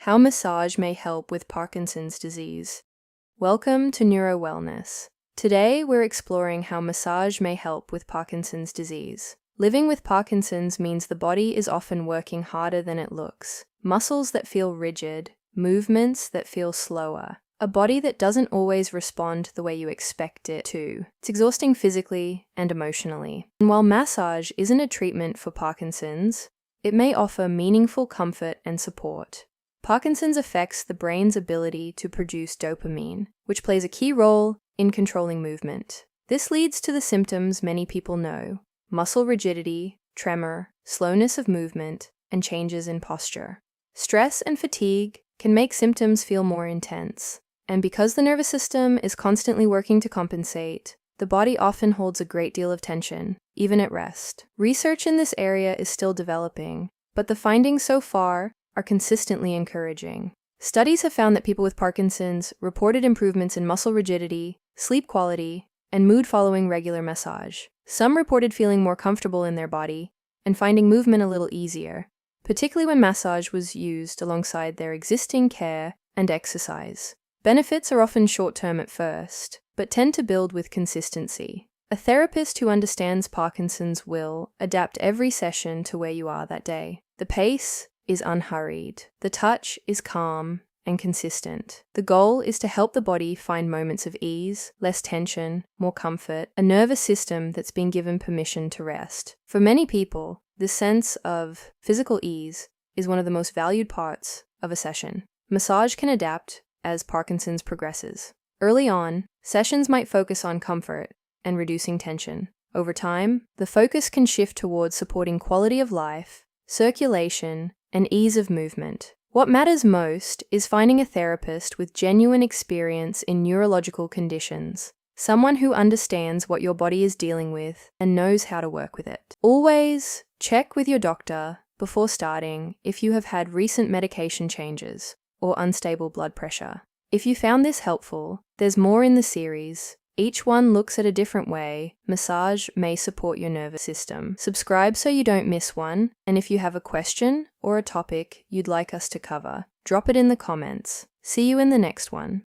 How massage may help with Parkinson's disease. Welcome to Neuro Wellness. Today we're exploring how massage may help with Parkinson's disease. Living with Parkinson's means the body is often working harder than it looks. Muscles that feel rigid, movements that feel slower, a body that doesn't always respond the way you expect it to. It's exhausting physically and emotionally. And while massage isn't a treatment for Parkinson's, it may offer meaningful comfort and support. Parkinson's affects the brain's ability to produce dopamine, which plays a key role in controlling movement. This leads to the symptoms many people know: muscle rigidity, tremor, slowness of movement, and changes in posture. Stress and fatigue can make symptoms feel more intense. And because the nervous system is constantly working to compensate, the body often holds a great deal of tension, even at rest. Research in this area is still developing, but the findings so far are consistently encouraging. Studies have found that people with Parkinson's reported improvements in muscle rigidity, sleep quality, and mood following regular massage. Some reported feeling more comfortable in their body and finding movement a little easier, particularly when massage was used alongside their existing care and exercise. Benefits are often short-term at first, but tend to build with consistency. A therapist who understands Parkinson's will adapt every session to where you are that day. The pace is unhurried. The touch is calm and consistent. The goal is to help the body find moments of ease, less tension, more comfort, a nervous system that's been given permission to rest. For many people, this sense of physical ease is one of the most valued parts of a session. Massage can adapt as Parkinson's progresses. Early on, sessions might focus on comfort and reducing tension. Over time, the focus can shift towards supporting quality of life, circulation, and ease of movement. What matters most is finding a therapist with genuine experience in neurological conditions, someone who understands what your body is dealing with and knows how to work with it. Always check with your doctor before starting if you have had recent medication changes or unstable blood pressure. If you found this helpful, there's more in the series. Each one looks at a different way. Massage may support your nervous system. Subscribe so you don't miss one, and if you have a question or a topic you'd like us to cover, drop it in the comments. See you in the next one.